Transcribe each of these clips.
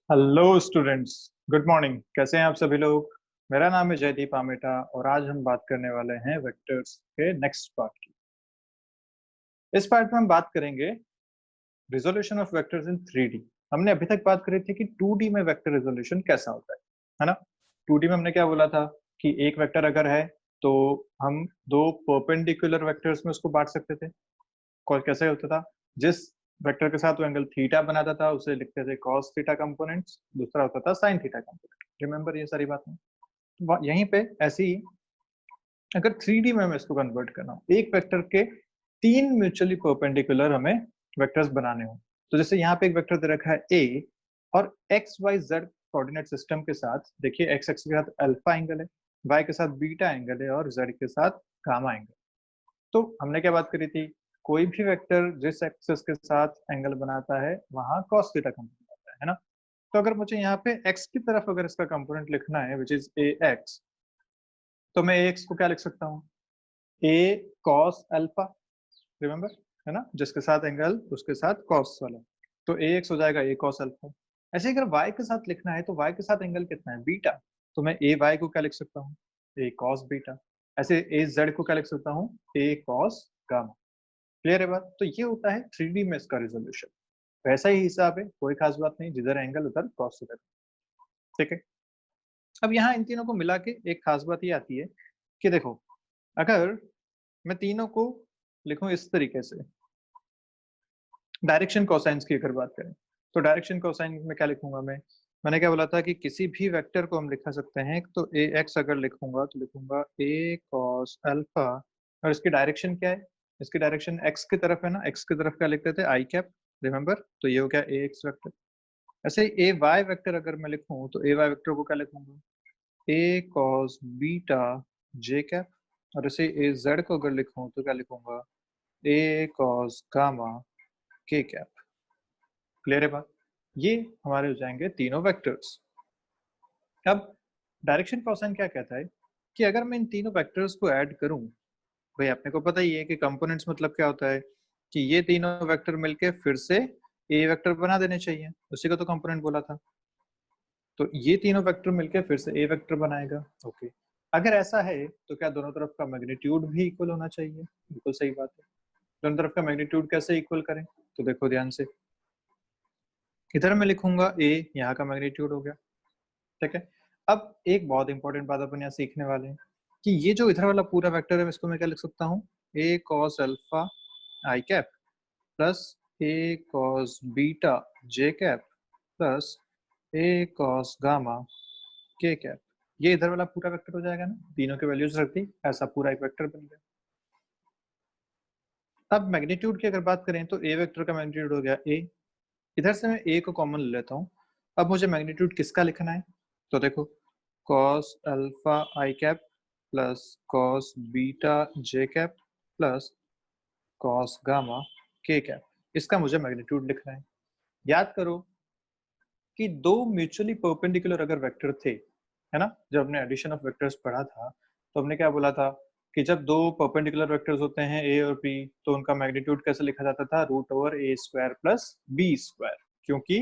Hello students, good morning. कैसे हैं आप सभी लोग? मेरा नाम है जयदीप आमेटा और आज हम बात करने वाले हैं वेक्टर्स के नेक्स्ट पार्ट की। इस पार्ट में हम बात करेंगे resolution of vectors in 3D। हमने अभी तक बात करी थी कि 2D में वेक्टर रिजोल्यूशन कैसा होता है ना। 2D में हमने क्या बोला था कि एक वेक्टर अगर है तो हम दो परपेंडिकुलर वेक्टर्स में उसको बांट सकते थे। कैसे होता था? जिस वेक्टर के साथ वो एंगल थीटा बनाता था उसे लिखते थे कॉस थीटा कंपोनेंट्स, दूसरा होता था साइन थीटा कंपोनेंट। रिमेंबर ये सारी बातें। यहीं पे ऐसे ही अगर 3D में मैं इसको कन्वर्ट करना हूँ, एक वेक्टर के तीन म्यूचुअली परपेंडिकुलर हमें वेक्टर्स बनाने हो, तो जैसे यहाँ पे एक वेक्टर दे रखा है ए और X Y Z coordinate system के साथ, देखिए एक्स एक्स के साथ अल्फा एंगल है, वाई के साथ बीटा एंगल है और जेड के साथ गामा एंगल। तो हमने क्या बात करी थी? कोई भी वेक्टर जिस एक्सिस के साथ एंगल बनाता है वहां cos थीटा कंपोनेंट आता है ना। तो अगर मुझे यहाँ पे x की तरफ अगर इसका कंपोनेंट लिखना है विच इज ए एक्स, तो मैं ए एक्स को क्या लिख सकता हूँ? ए cos अल्फा। रिमेंबर, है ना, जिसके साथ एंगल उसके साथ cos वाला, तो ए एक्स हो जाएगा ए cos अल्फा। ऐसे ही अगर y के साथ लिखना है तो y के साथ एंगल कितना है? बीटा, तो मैं ए वाई को क्या लिख सकता हूँ? ए cos बीटा। ऐसे ए जेड को क्या लिख सकता हूँ? ए cos गामा। क्लियर है बात? तो ये होता है 3D में इसका रिजोल्यूशन। वैसा ही हिसाब है, कोई खास बात नहीं, जिधर एंगल उधर cos थीटा। ठीक है। अब यहाँ इन तीनों को मिला के एक खास बात ये आती है कि देखो, अगर मैं तीनों को लिखूं इस तरीके से, डायरेक्शन कोसाइंस की अगर बात करें, तो डायरेक्शन कोसाइन में क्या लिखूंगा मैंने क्या बोला था कि किसी भी वेक्टर को हम लिखा सकते हैं, तो ए एक्स अगर लिखूंगा तो लिखूंगा ए कॉस अल्फा, और इसकी डायरेक्शन क्या है? इसकी डायरेक्शन एक्स की तरफ है ना, एक्स की तरफ क्या लिखते थे? आई कैप। रिमेंबर, तो ये हो गया ए एक्स वेक्टर। ऐसे ही ए वाई वेक्टर अगर मैं लिखूं तो ए वाई वेक्टर को क्या लिखूंगा? ए कॉस बीटा जे कैप। और ऐसे ए जेड को अगर लिखूं तो क्या लिखूंगा? ए कॉस गामा के कैप। क्लियर है बात? ये हमारे हो जाएंगे तीनों वेक्टर्स। अब डायरेक्शन कोसाइन क्या कहता है कि अगर मैं इन तीनों वेक्टर्स को ऐड करूं, भाई अपने को पता ही है कि कंपोनेंट्स मतलब क्या होता है कि ये तीनों वेक्टर मिलके फिर से ए वेक्टर बना देने चाहिए, उसी को तो कंपोनेंट बोला था। तो ये तीनों वेक्टर मिलके फिर से ए वेक्टर बनाएगा। ओके, अगर ऐसा है तो क्या दोनों तरफ का मैग्नीट्यूड भी इक्वल होना चाहिए? बिल्कुल सही बात है। दोनों तरफ का मैग्नीट्यूड कैसे इक्वल करें? तो देखो ध्यान से, इधर मैं लिखूंगा ए, यहाँ का मैग्नीट्यूड हो गया। ठीक है। अब एक बहुत इंपॉर्टेंट बात अपन यहाँ सीखने वाले हैं कि ये जो इधर वाला पूरा वेक्टर है इसको मैं क्या लिख सकता हूँ? ए कॉस अल्फा आई कैप प्लस ए कॉस बीटा जे कैप प्लस ए कॉस गामा के कैप। ये इधर वाला पूरा वेक्टर हो जाएगा ना, तीनों के वैल्यूज रख दी, ऐसा पूरा एक वेक्टर बन गया। अब मैग्नीट्यूड की अगर बात करें तो ए वेक्टर का मैग्नीट्यूड हो गया ए, इधर से मैं ए को कॉमन ले लेता हूँ। अब मुझे मैग्नीट्यूड किसका लिखना है? तो देखो, कॉस अल्फा आई कैप प्लस कॉस बीटा जे कैप प्लस कॉस गामा के कैप, इसका मुझे मैग्नीट्यूड लिखना है। याद करो कि दो म्यूचुअली परपेंडिकुलर अगर वेक्टर थे, है ना, जब हमने एडिशन ऑफ वेक्टर्स पढ़ा था तो हमने क्या बोला था कि जब दो परपेंडिकुलर वेक्टर्स होते हैं ए और बी, तो उनका मैग्नीट्यूड कैसे लिखा जाता था? Root over A square plus B square, क्योंकि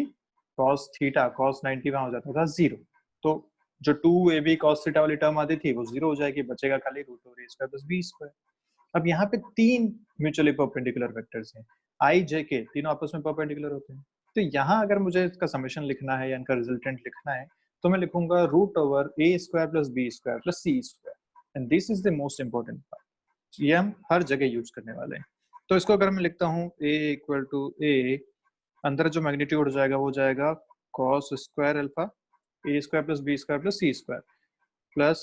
cos थीटा cos 90 वहां हो जाता था जीरो। तो जो 2ab cos थीटा वाली टर्म आती थी वो जीरो हो जाएगी, बचेगा खाली root over A square plus B square. अब यहाँ पे तीन म्यूचुअली परपेंडिकुलर वेक्टर्स हैं, आई जे के, तीनों आपस में परपेंडिकुलर होते हैं। तो यहाँ अगर मुझे इसका समेशन लिखना है या इनका रिजल्टेंट लिखना है तो मैं लिखूंगा root over A square plus B square plus C square. And this is the most important part, ये हम हर जगह यूज करने वाले हैं। तो इसको अगर मैं लिखता हूँ ए इक्वल टू ए, अंदर जो मैग्नीट्यूड हो जाएगा वो जाएगा cos square alpha A square plus B square plus C square plus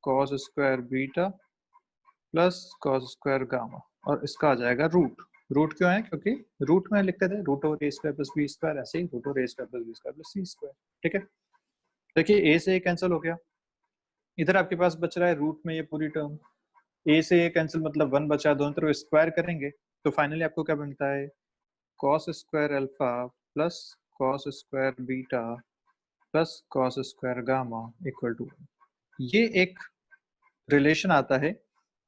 cos square beta plus cos square gamma, और इसका आ जाएगा रूट। रूट क्यों है? क्योंकि रूट में लिखते थे root over A square plus B square, ऐसे ही root over A square plus B square plus C square. ठीक है। देखिए ए से ए कैंसिल हो गया, इधर आपके पास बच रहा है रूट में ये पूरी टर्म। ए से ए कैंसिल मतलब वन बचा, दोनों तरफ स्क्वायर करेंगे तो फाइनली आपको क्या बनता है? Cos square alpha plus cos square beta plus cos square gamma equal to, ये एक रिलेशन आता है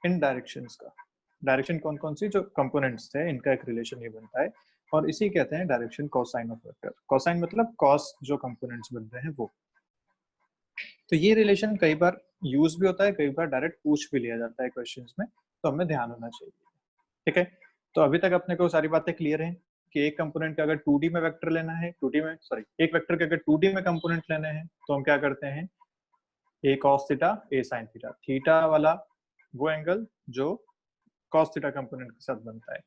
इन डायरेक्शंस का। डायरेक्शन कौन कौन सी जो कंपोनेंट्स थे इनका एक रिलेशन ये बनता है, और इसी कहते हैं direction cosine of vector. Cosine मतलब कॉस जो कंपोनेंट्स बन रहे हैं वो। तो ये रिलेशन कई बार यूज भी होता है, कई बार डायरेक्ट पूछ भी लिया जाता है क्वेश्चंस में, तो हमें ध्यान होना चाहिए। ठीक है, तो अभी तक अपने को सारी बातें क्लियर हैं कि एक कंपोनेंट का अगर 2D में वेक्टर लेना है, 2D में सॉरी एक वेक्टर के अगर 2D में कंपोनेंट लेने हैं तो हम क्या करते हैं, ए कॉस थीटा ए साइन थीटा, थीटा वाला वो एंगल जो कॉस थीटा कंपोनेंट के साथ बनता है।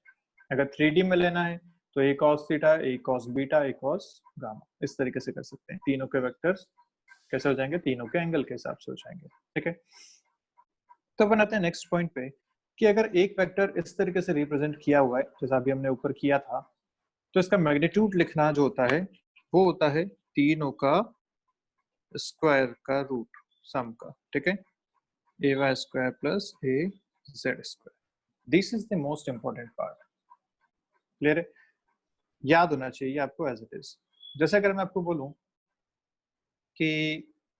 अगर 3D में लेना है तो A cos theta A cos beta A cos gamma, इस तरीके से कर सकते हैं। तीनों के वेक्टर्स कैसे हो जाएंगे, तीनों के एंगल के हिसाब से हो जाएंगे। ठीक है, तो अपन आते हैं नेक्स्ट पॉइंट पे कि अगर एक वेक्टर इस तरीके से रिप्रेजेंट किया हुआ है जैसा अभी हमने ऊपर किया था, तो इसका मैग्नीट्यूड लिखना जो होता है वो होता है तीनों का स्क्वायर का रूट सम का। ठीक है, A Y square plus A Z square, this is the most important part. Clear है, याद होना चाहिए आपको एज इट इज। जैसे अगर मैं आपको बोलूं कि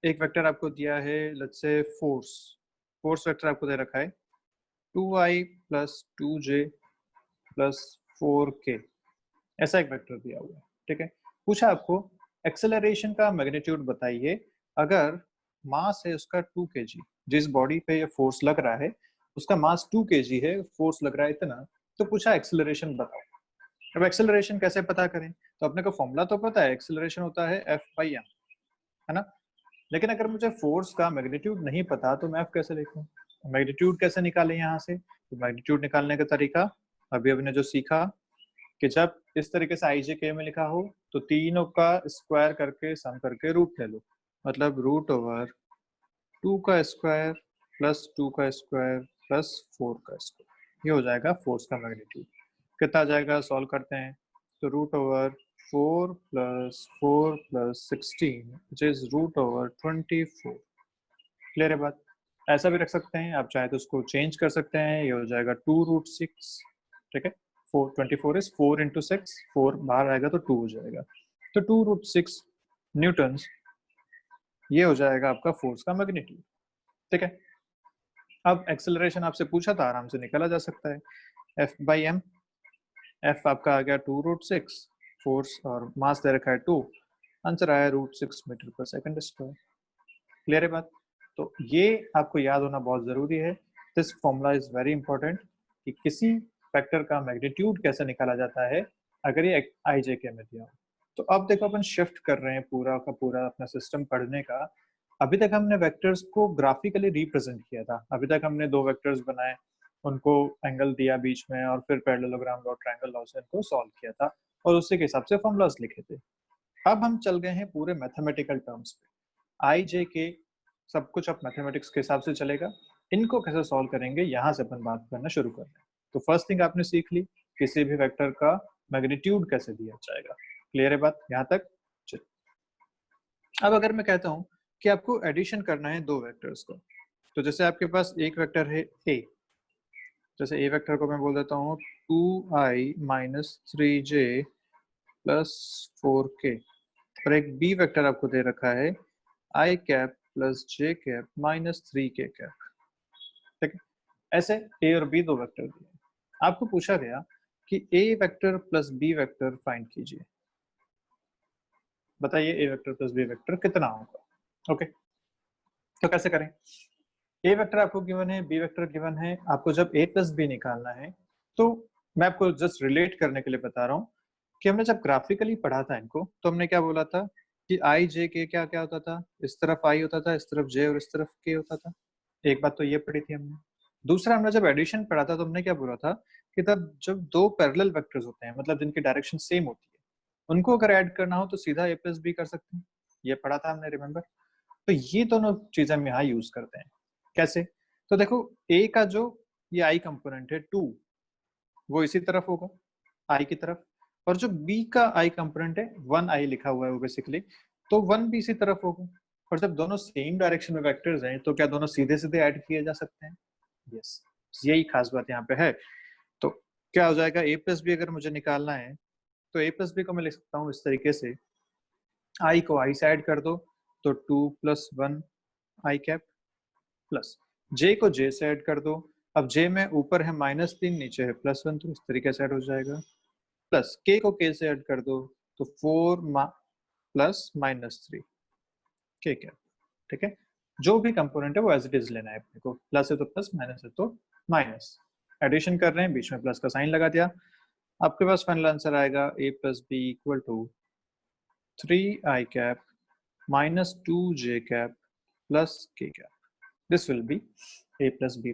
एक वेक्टर आपको दिया है, let's say force, force vector आपको दे रखा है 2i plus 2j plus 4k, ऐसा एक वेक्टर दिया हुआ है। ठीक है, पूछा आपको एक्सेलरेशन का मैग्नीट्यूड बताइए अगर मास है उसका 2 kg, जिस बॉडी पे ये फोर्स लग रहा है उसका मास 2 kg है, फोर्स लग रहा है इतना, तो पूछा एक्सेलरेशन बताओ। अब एक्सेलरेशन कैसे पता करें, तो अपने को फॉर्मूला तो पता है, एक्सेलरेशन होता है F/m, है ना। लेकिन अगर मुझे फोर्स का मैग्नीट्यूड नहीं पता तो मैं F कैसे लिखूं, मैग्नीट्यूड कैसे निकालें यहाँ से। तो मैग्नीट्यूड निकालने का तरीका अभी हमने जो सीखा कि जब इस तरीके से आई जे के में लिखा हो तो तीनों का स्क्वायर करके सम करके रूट ले लो, मतलब रूट ओवर 2 का स्क्वायर प्लस 2 का स्क्वायर प्लस 4 का स्क्वायर, ये हो जाएगा फोर्स का मैग्नीट्यूड। कितना आ जाएगा, सॉल्व करते हैं तो root over 4 plus 4 plus 16 which is root over 24। Clear है बात, ऐसा भी रख सकते हैं आप चाहे तो उसको चेंज कर सकते हैं, ये हो जाएगा 2√6। ठीक है, 24 इज 4 इंटू 6, 4 बाहर आएगा तो 2 हो जाएगा, तो 2√6 न्यूटन, ये हो जाएगा आपका फोर्स का मैग्नीट्यूड। ठीक है, अब एक्सेलरेशन आपसे पूछा था, आराम से निकाला जा सकता है, F/m, F आपका आ गया 2√6, फोर्स और मास दे रखा है 2, आंसर आया √6 मीटर पर सेकंड स्क्वायर। क्लियर है बात, तो ये आपको याद होना बहुत जरूरी है। This formula is very important कि किसी वेक्टर का मैग्नीट्यूड कैसे निकाला जाता है अगर ये आई जे के में दिया हो। तो अब देखो अपन शिफ्ट कर रहे हैं पूरा का पूरा अपना सिस्टम पढ़ने का। अभी तक हमने वेक्टर्स को ग्राफिकली रिप्रेजेंट किया था, अभी तक हमने दो वेक्टर्स बनाए, उनको एंगल दिया बीच में और फिर पैरेललोग्राम लॉ ट्रायंगल लॉ से इनको सॉल्व किया था और उसी के हिसाब से फॉर्मूलाज लिखे थे। अब हम चल गए हैं पूरे मैथमेटिकल टर्म्स पे, आई जे के सब कुछ अब मैथमेटिक्स के हिसाब से चलेगा, इनको कैसे सॉल्व करेंगे यहाँ से अपन बात करना शुरू कर रहे हैं। तो फर्स्ट थिंग आपने सीख ली किसी भी वेक्टर का मैग्नीट्यूड कैसे दिया जाएगा। क्लियर है बात यहाँ तक, चलिए अब अगर मैं कहता हूँ कि आपको एडिशन करना है दो वेक्टर्स को, तो जैसे आपके पास एक वेक्टर है ए, जैसे ए वेक्टर को मैं बोल देता हूँ 2i minus 3j plus 4k, और एक बी वेक्टर आपको दे रखा है i cap plus j cap minus 3k cap. ठीक है, ऐसे ए और बी दो वेक्टर दिए, आपको पूछा गया कि A vector plus B vector find कीजिए, बताइए A vector plus B vector कितना होगा। ओके, तो कैसे करें, ए वेक्टर आपको गिवन है, बी वेक्टर गिवन है, आपको जब ए प्लस बी निकालना है तो मैं आपको जस्ट रिलेट करने के लिए बता रहा हूँ कि हमने जब ग्राफिकली पढ़ा था इनको तो हमने क्या बोला था कि आई जे के क्या क्या होता था, इस तरफ आई होता था, इस तरफ जे और इस तरफ के होता था। एक बात तो ये पढ़ी थी हमने। दूसरा हमने जब एडिशन पढ़ा था तो हमने क्या बोला था कि तब जब दो पैरेलल वेक्टर्स होते हैं मतलब जिनकी डायरेक्शन सेम होती है, उनको अगर ऐड करना हो तो सीधा ए प्लस बी कर सकते हैं, ये पढ़ा था हमने, रिमेम्बर। तो ये दोनों चीजें हम यहाँ यूज करते हैं। कैसे, तो देखो ए का जो ये आई कंपोनेंट है 2, वो इसी तरफ होगा आई की तरफ, और जो बी का आई कंपोनेंट है 1i लिखा हुआ है वो बेसिकली, तो 1 भी इसी तरफ होगा। और जब दोनों सेम डायरेक्शन में वेक्टर्स हैं तो क्या दोनों सीधे सीधे ऐड किए जा सकते हैं, यस, यही खास बात यहाँ पे है। तो क्या हो जाएगा, ए प्लस बी अगर मुझे निकालना है तो ए प्लस बी को मैं लिख सकता हूँ इस तरीके से, आई को आई से ऐड कर दो तो 2 + 1 आई कैप, प्लस जे को जे से ऐड कर दो, अब जे में ऊपर है -3 नीचे है +1 तो इस तरीके से ऐड हो जाएगा। प्लस के को के से ऐड कर दो तो 4 प्लस -3 के कैप। ठीक है, जो भी कंपोनेंट है वो एज इट इज लेना है अपने को, प्लस है तो प्लस, माइनस है तो माइनस। एडिशन कर रहे हैं, बीच में प्लस का साइन लगा दिया, आपके पास फाइनल आंसर आएगा a plus B equal to 3i cap minus 2j cap plus k cap. This will be a plus B.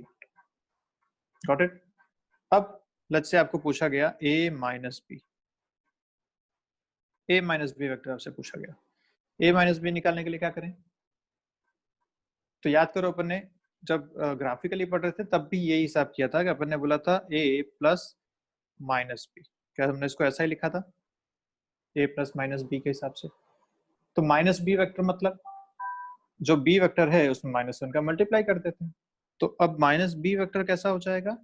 Got it. अब लेट्स से आपको पूछा गया a minus B, a minus B vector आपसे पूछा गया, a minus B निकालने के लिए क्या करें? तो याद करो अपन ने जब ग्राफिकली पढ़ रहे थे तब भी यही हिसाब किया था कि अपन ने बोला था a प्लस माइनस बी, क्या हमने इसको ऐसा ही लिखा था a प्लस माइनस बी के हिसाब से? तो माइनस बी वेक्टर मतलब जो बी वेक्टर है उसमें -1 का मल्टीप्लाई कर देते हैं। तो अब माइनस बी वेक्टर कैसा हो जाएगा?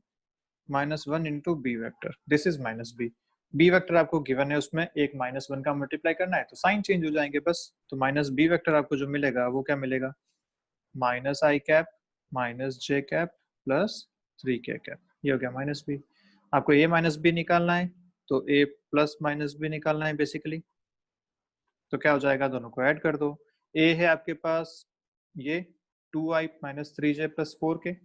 -1 into B vector, this is minus B. B vector आपको गिवन है, उसमें एक -1 का मल्टीप्लाई करना है तो साइन चेंज हो जाएंगे बस। तो माइनस बी वेक्टर आपको जो मिलेगा वो क्या मिलेगा? माइनस आई कैप माइनस जे कैप प्लस 3k कैप, ये हो गया माइनस बी। आपको a माइनस बी निकालना है तो a प्लस माइनस बी निकालना है बेसिकली। तो क्या हो जाएगा, दोनों को ऐड कर दो। a है आपके पास ये 2i minus 3j plus 4k,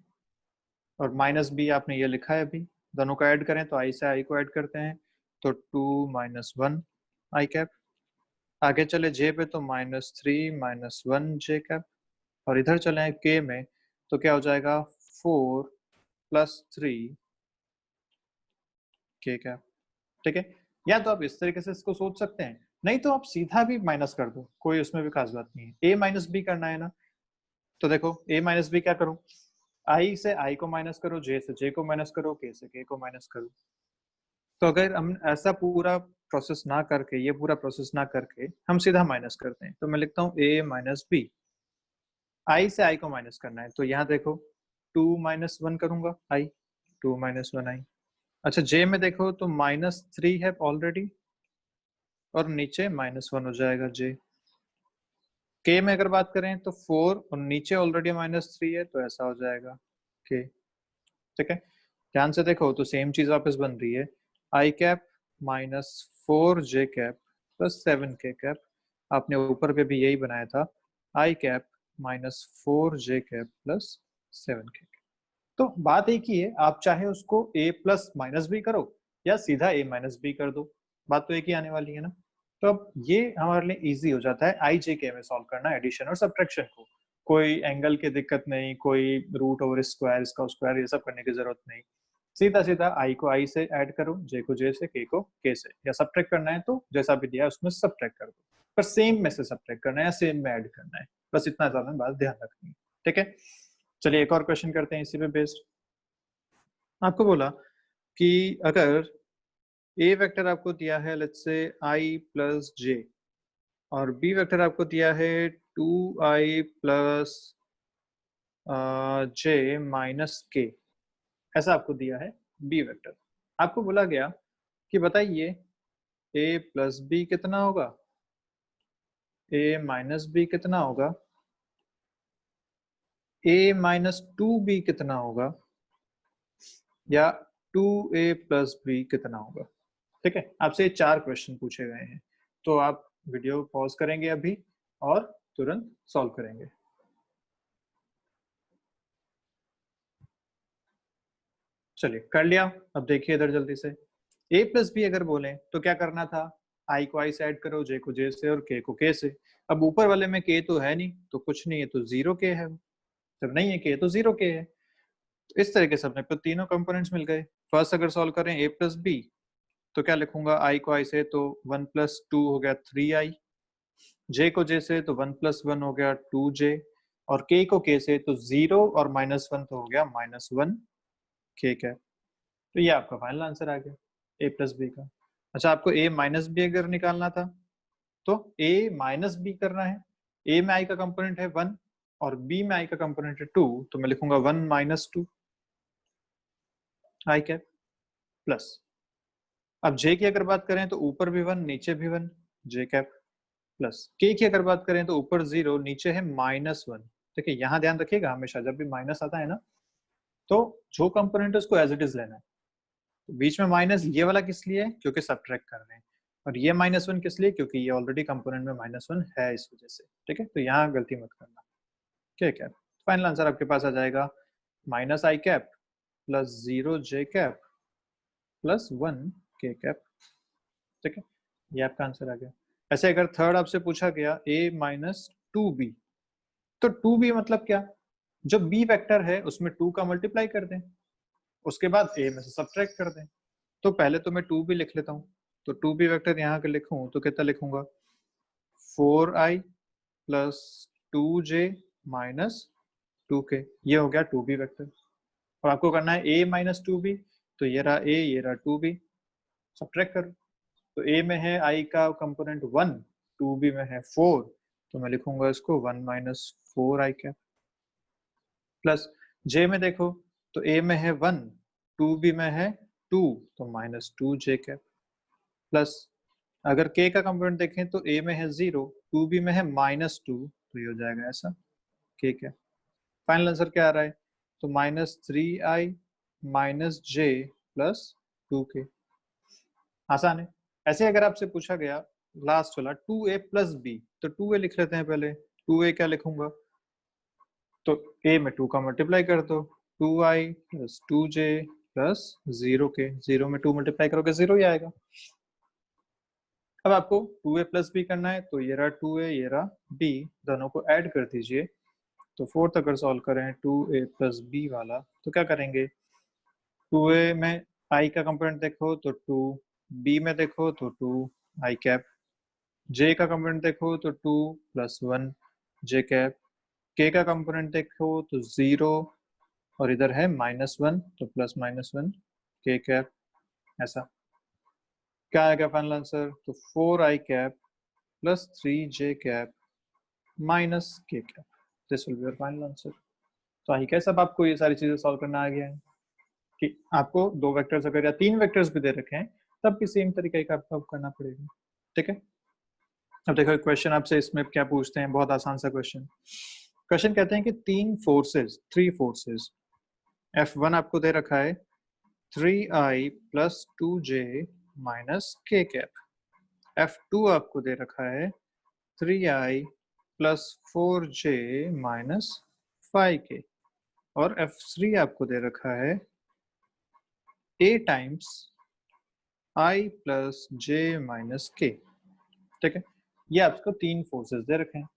और माइनस बी आपने ये लिखा है अभी। दोनों को ऐड करें तो i से i को ऐड करते हैं तो 2 माइनस 1 आई कैप। आगे चले j पे तो -3 माइनस 1 j कैप, और इधर चले k में तो क्या हो जाएगा 4 प्लस 3 k कैप। ठीक है, या तो आप इस तरीके से इसको सोच सकते हैं, नहीं तो आप सीधा भी माइनस कर दो, कोई उसमें भी खास बात नहीं है। a माइनस बी करना है ना, तो देखो a माइनस बी क्या करूं, i से i को माइनस करो, j से j को माइनस करो, k से k को माइनस करो। तो अगर हम ऐसा पूरा प्रोसेस ना करके, ये पूरा प्रोसेस ना करके हम सीधा माइनस करते हैं, तो मैं लिखता हूँ a माइनस बी। i से i को माइनस करना है तो यहाँ देखो 2 माइनस 1 करूंगा, i 2 माइनस 1 i। अच्छा j में देखो तो -3 है ऑलरेडी, और नीचे -1 हो जाएगा j। k में अगर बात करें तो 4 और नीचे ऑलरेडी -3 है तो ऐसा हो जाएगा k। ठीक है, ध्यान से देखो तो सेम चीज वापस बन रही है, I cap minus 4j cap plus 7k cap. आपने ऊपर पे भी यही बनाया था, आई cap -4j cap plus 7k। तो बात एक ही है, आप चाहे उसको a प्लस माइनस बी करो या सीधा a माइनस बी कर दो, बात तो एक ही आने वाली है ना। तो अब ये हमारे लिए इजी हो जाता है आई जे के में सॉल्व करना एडिशन और सब्ट्रैक्शन को। कोई एंगल की दिक्कत नहीं, कोई रूट ओवर स्क्वायर, इसका स्क्वायर, ये सब करने की जरूरत नहीं। सीधा सीधा आई को आई से ऐड करो, जे को जे से, के को के से, या सब्ट्रैक्ट करना है तो जैसा भी दिया उसमें सब्ट्रैक्ट कर दो, पर सेम में से सब्ट्रैक्ट करना है या सेम में ऐड करना है, बस इतना ज्यादा बात ध्यान रखनी है। ठीक है, चलिए एक और क्वेश्चन करते हैं इसी पे बेस्ड। आपको बोला कि अगर ए वेक्टर आपको दिया है लेट्स से आई प्लस जे, और बी वेक्टर आपको दिया है 2i प्लस जे माइनस के, ऐसा आपको दिया है बी वेक्टर। आपको बोला गया कि बताइए ए प्लस बी कितना होगा, ए माइनस बी कितना होगा, ए माइनस 2b कितना होगा, या 2a प्लस बी कितना होगा। ठीक है, आपसे 4 क्वेश्चन पूछे गए हैं, तो आप वीडियो पॉज करेंगे अभी और तुरंत सॉल्व करेंगे। चलिए कर लिया। अब देखिए इधर जल्दी से, a प्लस बी अगर बोले तो क्या करना था, i को i से ऐड करो, j को j से और k को k से। अब ऊपर वाले में k तो है नहीं तो कुछ नहीं है, तो 0k है, जब नहीं है k तो 0k है। तो इस तरीके से अपने को तीनों कंपोनेंट्स मिल गए। फर्स्ट अगर सॉल्व करें a प्लस बी तो क्या लिखूंगा, i को i से तो 1 प्लस 2 हो गया 3i, j को j से तो 1 प्लस 1 हो गया 2j, और k को k से तो 0 और -1 तो हो गया -1 k कैप। तो ये आपका फाइनल आंसर आ गया a प्लस बी का। अच्छा आपको a माइनस बी अगर निकालना था तो a माइनस बी करना है, a में i का कंपोनेंट है 1 और b में i का कंपोनेंट है 2, तो मैं लिखूंगा 1 माइनस 2 आई कैप प्लस। अब j की अगर बात करें तो ऊपर भी 1 नीचे भी 1 j कैप प्लस। k की अगर बात करें तो ऊपर 0 नीचे है -1। देखिए यहाँ ध्यान रखिएगा, हमेशा जब भी माइनस आता है ना तो जो कंपोनेंट है उसको एज इट इज लेना है, तो बीच में माइनस ये वाला किस लिए है, क्योंकि सब्ट्रैक्ट कर रहे हैं, और ये -1 किस लिए, क्योंकि ये ऑलरेडी कंपोनेंट में -1 है इस वजह से। ठीक है, तो यहाँ गलती मत करना। ठीक है, फाइनल आंसर आपके पास आ जाएगा -i cap plus 0 j cap plus 1 k cap. ठीक है, ये आपका आंसर आ गया। ऐसे अगर थर्ड आपसे पूछा गया a माइनस 2b, तो 2b मतलब क्या, जो b वेक्टर है उसमें 2 का मल्टीप्लाई कर दें, उसके बाद a में से सब्ट्रैक्ट कर दें। तो पहले तो मैं 2b लिख लेता हूँ, तो 2b वेक्टर यहाँ के लिखूं तो कितना लिखूंगा, 4i plus 2j minus 2k, ये हो गया 2b वेक्टर। और आपको करना है a माइनस 2b, तो ये रहा a, ये रहा 2b, सब्ट्रैक्ट करो। तो a में है i का कंपोनेंट 1, 2b में है 4, तो मैं लिखूंगा इसको 1 minus 4i cap, plus j में देखो तो a में है 1, 2b में है 2, तो माइनस 2j कैप, प्लस अगर k का कंपोनेंट देखें तो a में है 0, 2b में है -2, तो ये हो जाएगा ऐसा k कैप। फाइनल आंसर क्या आ रहा है, तो -3i minus j plus 2k। आसान है। ऐसे अगर आपसे पूछा गया लास्ट वाला 2a प्लस b, तो 2a लिख लेते हैं पहले। 2a क्या लिखूंगा, तो a में 2 का मल्टीप्लाई कर दो, 2i plus 2j plus 0k, 0 में 2 मल्टीप्लाई करोगे 0 ही आएगा। अब आपको 2a प्लस b करना है, तो ये रहा 2a, ये रहा b, दोनों को ऐड कर दीजिए। तो फोर्थ अगर सॉल्व करें 2a प्लस b वाला, तो क्या करेंगे, 2a में i का कंपोनेंट देखो तो 2, b में देखो तो 2 i कैप, j का कंपोनेंट देखो तो 2 प्लस 1 j कैप, k का कंपोनेंट देखो तो 0, और इधर है -1, तो प्लस -1 k कैप। ऐसा क्या आएगा फाइनल आंसर, तो 4i cap plus 3j cap minus k cap, this will be your final answer. तो आई कैसे अब आपको ये सारी चीजें सॉल्व करना आ गया है कि आपको 2 वेक्टर्स अगर या 3 वेक्टर्स भी दे रखे हैं तब भी सेम तरीके का आपको करना पड़ेगा। ठीक है, अब देखो क्वेश्चन आपसे इसमें क्या पूछते हैं, बहुत आसान सा क्वेश्चन। क्वेश्चन कहते हैं कि 3 फोर्सेस F1 आपको दे रखा है 3i plus 2j minus k cap, F2 आपको दे रखा है 3i plus 4j minus 5k, और F3 आपको दे रखा है a times i plus j minus k। ठीक है, ये आपको 3 फोर्सेस दे रखे हैं।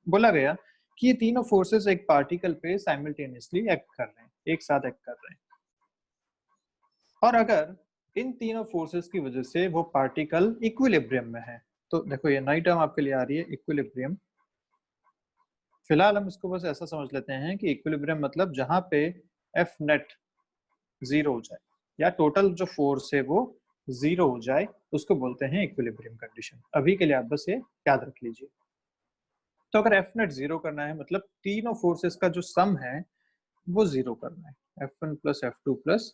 बोला गया कि ये तीनों फोर्सेस एक पार्टिकल पे साइमल्टेनियसली एक्ट कर रहे हैं, एक साथ एक्ट कर रहे हैं, और अगर इन तीनों फोर्सेस की वजह से वो पार्टिकल इक्विलिब्रियम में है, तो देखो ये नई टर्म आपके लिए आ रही है इक्विलिब्रियम। फिलहाल हम इसको बस ऐसा समझ लेते हैं कि इक्विलिब्रियम मतलब जहां पे एफ नेट 0 हो जाए, या टोटल जो फोर्स है वो 0 हो जाए, उसको बोलते हैं इक्विलिब्रियम कंडीशन। अभी के लिए आप बस ये याद रख लीजिए। तो अगर एफ नेट 0 करना है, मतलब तीनों फोर्सेस का जो सम है वो 0 करना है, F1 plus F2 plus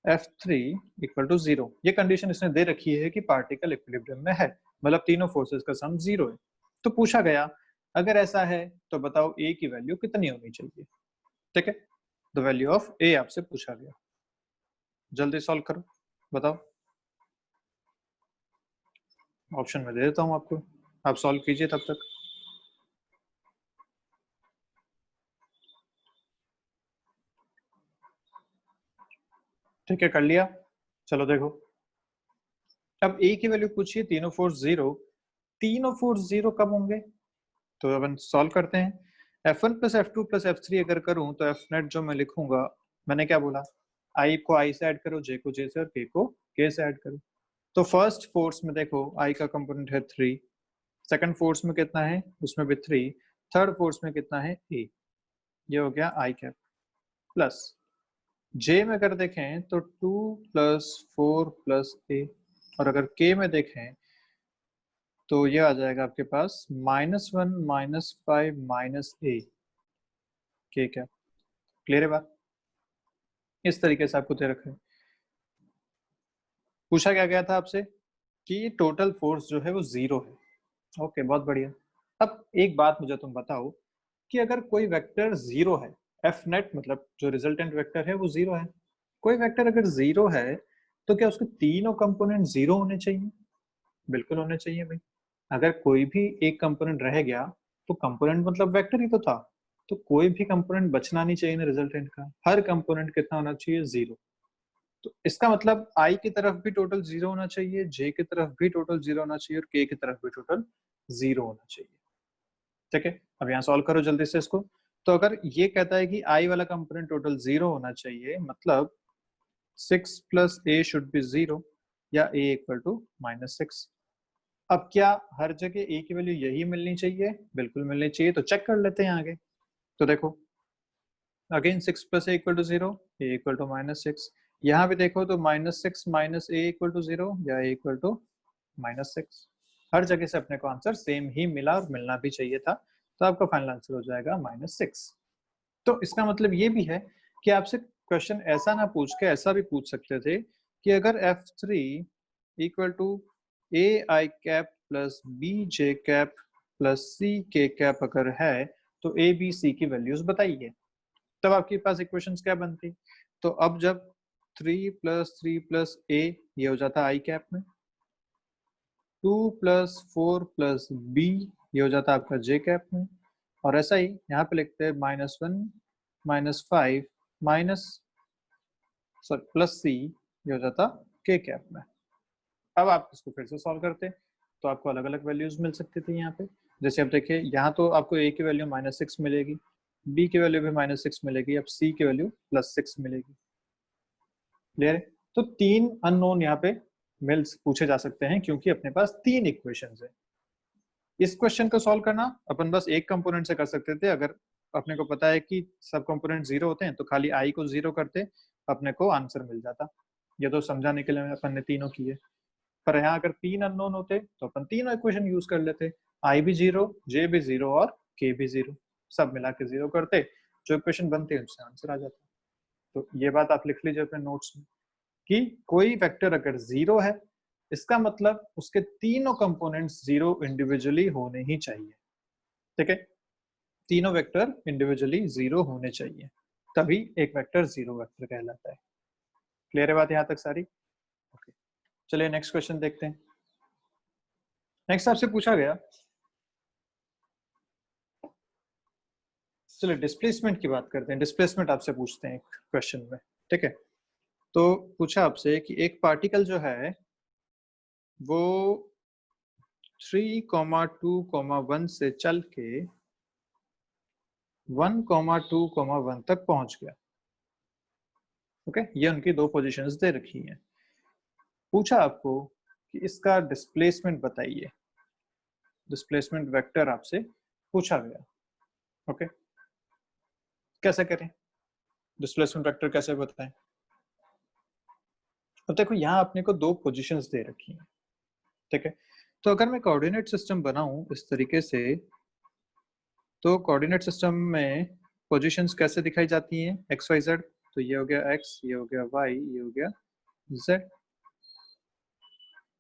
F3 equal to 0। ये कंडीशन इसने दे रखी है कि पार्टिकल इक्विलिब्रियम में है, मतलब तीनों फोर्सेस का सम 0 है। तो पूछा गया अगर ऐसा है तो बताओ A की वैल्यू कितनी होनी चाहिए। ठीक है, द वैल्यू ऑफ A आपसे पूछा गया, जल्दी सॉल्व करो, बताओ। ऑप्शन में दे देता हूँ आपको, आप सॉल्व कीजिए तब तक। ठीक है, कर लिया, चलो देखो। अब A की वैल्यू पूछिए, तीनों फोर्स 0, तीनों फोर्स 0 कब होंगे, तो अपन सॉल्व करते हैं। F1 plus F2 plus F3 अगर करूं तो F नेट जो मैं लिखूंगा, मैंने क्या बोला, I को I से ऐड करो, J को J से, और K को K से ऐड करो। तो फर्स्ट फोर्स में देखो I का कंपोनेंट है 3, सेकंड फोर्स में कितना है, उसमें भी 3, थर्ड फोर्स में कितना है A, ये हो गया I कैप, प्लस J में अगर देखें तो 2 प्लस 4 प्लस A, और अगर K में देखें तो ये आ जाएगा आपके पास -1 -5 minus A K cap. Clear है बात, इस तरीके से आपको दे रखा है। पूछा क्या गया था आपसे कि टोटल फोर्स जो है वो 0 है। ओके, बहुत बढ़िया। अब एक बात मुझे तुम बताओ कि अगर कोई वेक्टर 0 है, एफ नेट मतलब जो रिजल्टेंट वेक्टर है वो 0 है, कोई वेक्टर अगर 0 है तो क्या उसके तीनों कंपोनेंट 0 होने चाहिए? बिल्कुल होने चाहिए भाई। अगर कोई भी एक कंपोनेंट रह गया तो कंपोनेंट मतलब वेक्टर ही तो था, तो कोई भी कंपोनेंट बचना नहीं चाहिए ना रिजल्टेंट का। हर कंपोनेंट कितना होना चाहिए? 0। तो इसका मतलब आई की तरफ भी टोटल 0 होना चाहिए, जे की तरफ भी टोटल 0 होना चाहिए और के की तरफ भी टोटल 0 होना चाहिए। ठीक है, अब यहाँ सॉल्व करो जल्दी से इसको। तो अगर ये कहता है कि आई वाला कंपोनेंट टोटल 0 होना चाहिए, मतलब 6 प्लस ए शुड बी 0 या ए इक्वल टू -6। अब क्या हर जगह ए की वैल्यू यही मिलनी चाहिए? बिल्कुल मिलनी चाहिए। तो चेक कर लेते हैं आगे। तो देखो again 6 plus A equal to 0, A equal to -6। यहाँ भी देखो तो -6 माइनस ए इक्वल टू 0 या ए इक्वल टू -6। हर जगह से अपने को आंसर सेम ही मिला और मिलना भी चाहिए था। तो आपका फाइनल आंसर हो जाएगा -6। तो इसका मतलब ये भी है कि आपसे क्वेश्चन ऐसा ना पूछ के ऐसा भी पूछ सकते थे कि अगर F3 equal to A I cap plus B J cap plus C K cap अगर है तो ए बी सी की वैल्यूज बताइए। तब आपके पास इक्वेशंस क्या बनती? तो अब जब 3 + 3 + a ये हो जाता आई कैप में, 2 + 4 + b ये हो जाता आपका जे कैप में, और ऐसा ही यहाँ पे लिखते हैं -1 -5 माइनस सॉरी प्लस सी ये हो जाता के कैप में। अब आप इसको फिर से सॉल्व करते तो आपको अलग अलग वैल्यूज मिल सकती थी यहाँ पे। जैसे अब देखिए यहाँ तो आपको ए की वैल्यू -6 मिलेगी, बी की वैल्यू भी -6 मिलेगी, अब सी की वैल्यू +6 मिलेगी। क्लियर है? तो 3 अननोन यहाँ पे मिल्स पूछे जा सकते हैं क्योंकि अपने पास 3 इक्वेशंस है। इस क्वेश्चन को सॉल्व करना अपन बस एक कंपोनेंट से कर सकते थे। अगर अपने को पता है कि सब कंपोनेंट 0 होते हैं तो खाली आई को 0 करते अपने को आंसर मिल जाता। ये तो समझाने के लिए अपन ने तीनों किए। पर यहाँ अगर 3 अननोन होते तो अपन तीनों इक्वेशन यूज कर लेते, आई भी 0, जे भी 0 और के भी 0, सब मिला के 0 करते, जो इक्वेशन बनती है उससे आंसर आ जाता। तो ये बात आप लिख लीजिए अपने नोट्स में कि कोई वेक्टर अगर 0 है इसका मतलब उसके तीनों कंपोनेंट्स 0 इंडिविजुअली होने ही चाहिए। ठीक है, तीनों वेक्टर इंडिविजुअली 0 होने चाहिए, तभी एक वेक्टर 0 वेक्टर कहलाता है। क्लियर है बात यहाँ तक सारी? ओके, चलिए नेक्स्ट क्वेश्चन देखते हैं। नेक्स्ट आपसे पूछा गया, चलिए डिस्प्लेसमेंट की बात करते हैं। डिस्प्लेसमेंट आपसे पूछते हैं एक क्वेश्चन में। ठीक है, तो पूछा आपसे कि एक पार्टिकल जो है वो 3,2,1 से चल के 1,2,1 तक पहुंच गया। ओके, ये उनकी दो पोजीशंस दे रखी हैं। पूछा आपको कि इसका डिस्प्लेसमेंट बताइए। डिस्प्लेसमेंट वेक्टर आपसे पूछा गया। ओके, कैसे करें? डिस्प्लेसमेंट वेक्टर कैसे बताएं? अब देखो यहाँ अपने को दो पोजीशंस दे रखी हैं। ठीक है, तो अगर मैं कोऑर्डिनेट सिस्टम बनाऊं इस तरीके से, तो कोऑर्डिनेट सिस्टम में पोजीशंस कैसे दिखाई जाती हैं? X Y Z. तो ये हो गया एक्स, ये हो गया वाई, ये हो गया जेड।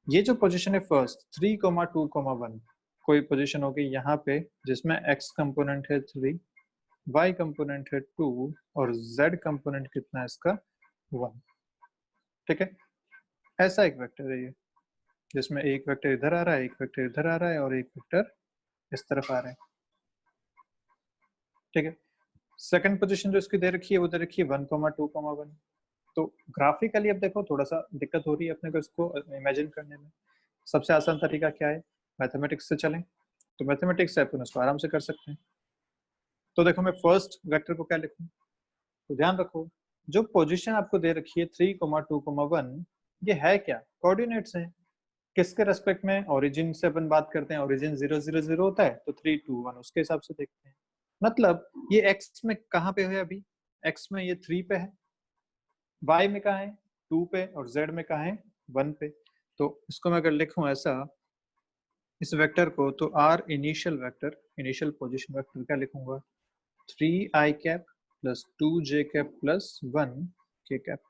ये जो पोजीशन है फर्स्ट 3,2,1, कोई पोजीशन होगी यहाँ पे जिसमें एक्स कंपोनेंट है 3, वाई कंपोनेंट है 2 और जेड कंपोनेंट कितना है इसका 1। ठीक है, ऐसा एक वेक्टर है ये जिसमें एक वेक्टर इधर आ रहा है, एक वेक्टर इधर आ रहा है और एक वेक्टर इस तरफ आ रहा है। ठीक है, सेकंड पोजीशन जो इसकी दे रखी है वो दे रखी है 1,2,1। तो ग्राफिकली अब देखो थोड़ा सा दिक्कत हो रही है अपने को इसको इमेजिन करने में। सबसे आसान तरीका क्या है? मैथमेटिक्स से चलें, तो मैथमेटिक्स से अपन उसको आराम से कर सकते हैं। तो देखो मैं फर्स्ट वेक्टर को क्या लिखूं, तो ध्यान रखो जो पोजीशन आपको दे रखी है 3,2,1, ये है क्या? कोऑर्डिनेट्स हैं। किसके रेस्पेक्ट में? ओरिजिन से अपन बात करते हैं, ओरिजिन 0 0 0 होता है तो 3 2 1 उसके हिसाब से देखते हैं। मतलब ये एक्स में कहाँ पे है? अभी एक्स में ये 3 पे है, वाई में कहाँ है? 2 पे, और जेड में कहाँ है? 1 पे। तो इसको मैं अगर लिखूं ऐसा इस वेक्टर को, तो R initial vector, initial position vector क्या लिखूंगा? 3i cap plus 2j cap plus 1 k cap.